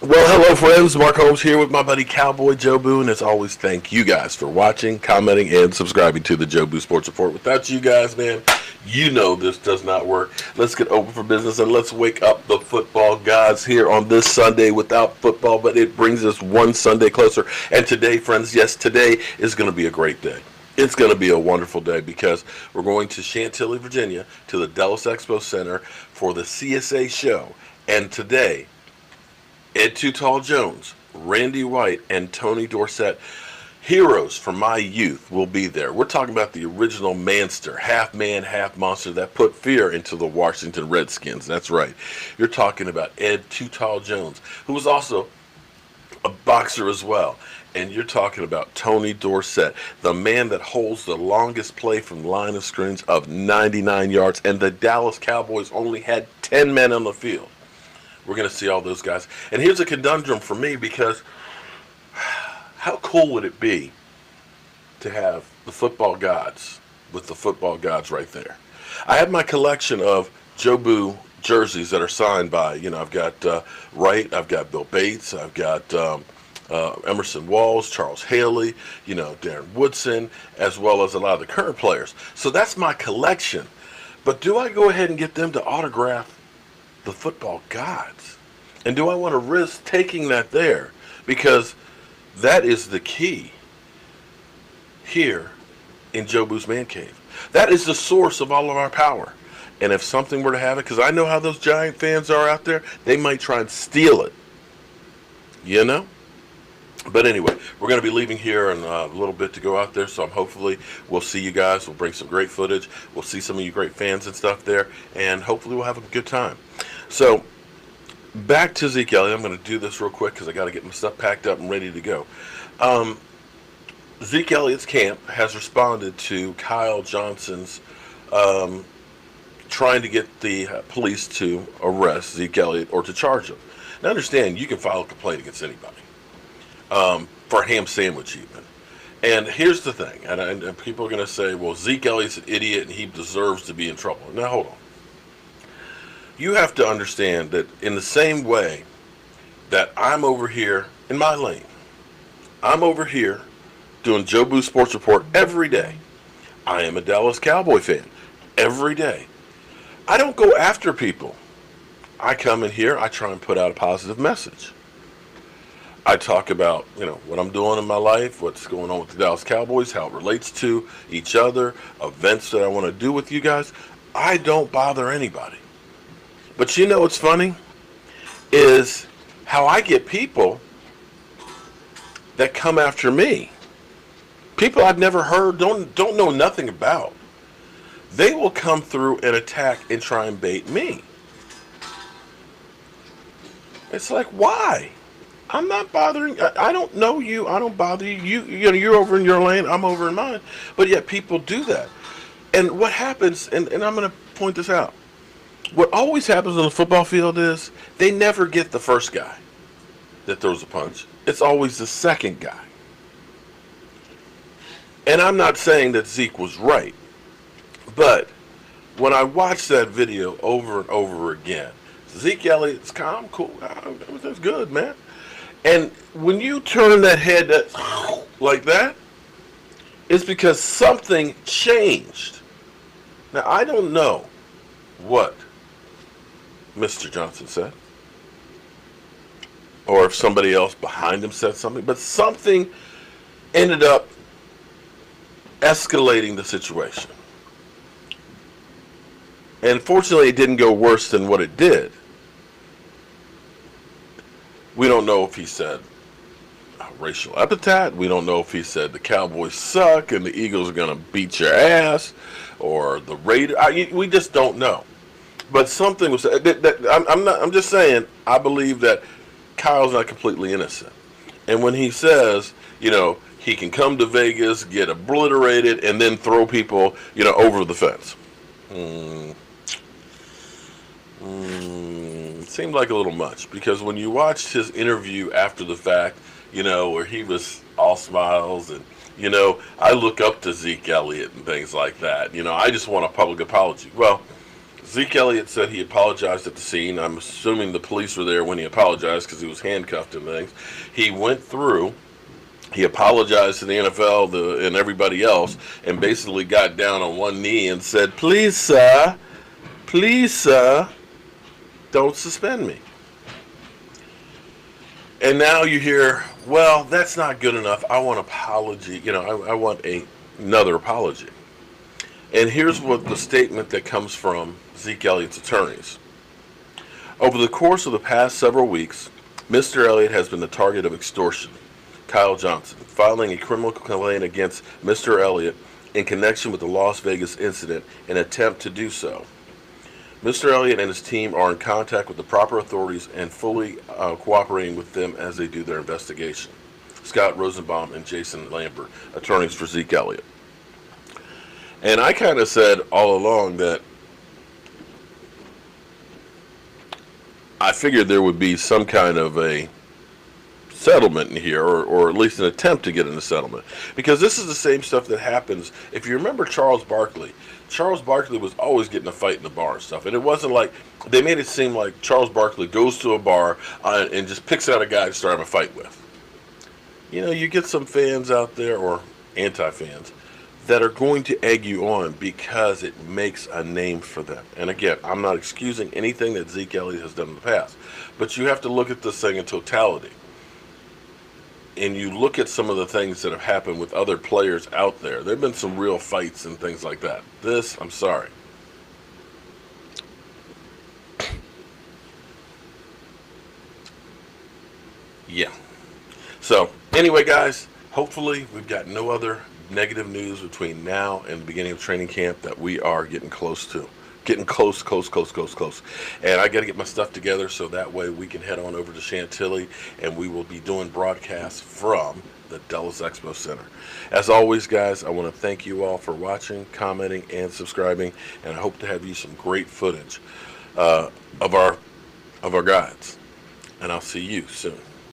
Well, hello, friends. Mark Holmes here with my buddy Cowboy Joe Boo, and as always, thank you guys for watching, commenting, and subscribing to the Joe Boo Sports Report. Without you guys, man, you know this does not work. Let's get open for business and let's wake up the football gods here on this Sunday without football, but it brings us one Sunday closer. And today, friends, yes, today is going to be a great day. It's going to be a wonderful day because we're going to Chantilly, Virginia, to the Dallas Expo Center for the CSA show. And today, Ed Too Tall Jones, Randy White, and Tony Dorsett, heroes from my youth, will be there. We're talking about the original manster, half man, half monster that put fear into the Washington Redskins. That's right. You're talking about Ed Too Tall Jones, who was also a boxer as well. And you're talking about Tony Dorsett, the man that holds the longest play from the line of scrimmage of 99 yards, and the Dallas Cowboys only had 10 men on the field. We're going to see all those guys. And here's a conundrum for me because how cool would it be to have the football gods with the football gods right there? I have my collection of Joe Boo jerseys that are signed by, I've got Wright, I've got Bill Bates, I've got Emerson Walls, Charles Haley, Darren Woodson, as well as a lot of the current players. So that's my collection. But do I go ahead and get them to autograph the football gods? And do I want to risk taking that there? Because that is the key here in Joe Boo's Man Cave. That is the source of all of our power. And if something were to have it, because I know how those Giant fans are out there, they might try and steal it. But anyway, we're going to be leaving here in a little bit to go out there, so hopefully we'll see you guys. We'll bring some great footage. We'll see some of you great fans and stuff there, and hopefully we'll have a good time. So, back to Zeke Elliott. I'm going to do this real quick because I got to get my stuff packed up and ready to go. Zeke Elliott's camp has responded to Kyle Johnson's trying to get the police to arrest Zeke Elliott or to charge him. Now, understand, you can file a complaint against anybody. For a ham sandwich even. And here's the thing, and people are going to say, well, Zeke Elliott's an idiot and he deserves to be in trouble. Now, hold on. You have to understand that in the same way that I'm over here in my lane, I'm over here doing Joe Boo Sports Report every day. I am a Dallas Cowboy fan every day. I don't go after people. I come in here, I try and put out a positive message. I talk about, what I'm doing in my life, what's going on with the Dallas Cowboys, how it relates to each other, events that I want to do with you guys. I don't bother anybody. But what's funny is how I get people that come after me. People I've never heard, don't know nothing about. They will come through and attack and try and bait me. It's like, why? I'm not bothering. I don't know you. I don't bother you. You're over in your lane. I'm over in mine. But yet people do that. And what happens, and I'm going to point this out. What always happens on the football field is they never get the first guy that throws a punch. It's always the second guy. And I'm not saying that Zeke was right. But when I watch that video over and over again, Zeke Elliott's calm, cool. Everything's good, man. And when you turn that head like that, it's because something changed. Now, I don't know what Mr. Johnson said, or if somebody else behind him said something, but something ended up escalating the situation. And fortunately, it didn't go worse than what it did. We don't know if he said racial epithet. We don't know if he said the Cowboys suck and the Eagles are going to beat your ass, or the Raiders. We just don't know. But something was. I'm just saying. I believe that Kyle's not completely innocent. And when he says, he can come to Vegas, get obliterated, and then throw people, over the fence. Seemed like a little much, because when you watched his interview after the fact, where he was all smiles and, I look up to Zeke Elliott and things like that. I just want a public apology. Well, Zeke Elliott said he apologized at the scene. I'm assuming the police were there when he apologized because he was handcuffed and things. He went through, he apologized to the NFL and everybody else, and basically got down on one knee and said, please, sir, don't suspend me. And now you hear, well, that's not good enough. I want an apology. I want another apology. And here's what the statement that comes from Zeke Elliott's attorneys. Over the course of the past several weeks, Mr. Elliott has been the target of extortion. Kyle Johnson, filing a criminal complaint against Mr. Elliott in connection with the Las Vegas incident in an attempt to do so. Mr. Elliott and his team are in contact with the proper authorities and fully cooperating with them as they do their investigation. Scott Rosenbaum and Jason Lambert, attorneys for Zeke Elliott. And I kind of said all along that I figured there would be some kind of a settlement in here, or at least an attempt to get in a settlement. Because this is the same stuff that happens. If you remember Charles Barkley was always getting a fight in the bar and stuff. And it wasn't like, they made it seem like Charles Barkley goes to a bar and just picks out a guy to start a fight with. You get some fans out there, or anti-fans, that are going to egg you on because it makes a name for them. And again, I'm not excusing anything that Zeke Elliott has done in the past, but you have to look at this thing in totality. And you look at some of the things that have happened with other players out there. There have been some real fights and things like that. This, I'm sorry. Yeah. So, anyway, guys, hopefully we've got no other negative news between now and the beginning of training camp that we are getting close to. Getting close. And I got to get my stuff together so that way we can head on over to Chantilly, and we will be doing broadcasts from the Dallas Expo Center. As always, guys, I want to thank you all for watching, commenting, and subscribing, and I hope to have you some great footage of our guides. And I'll see you soon.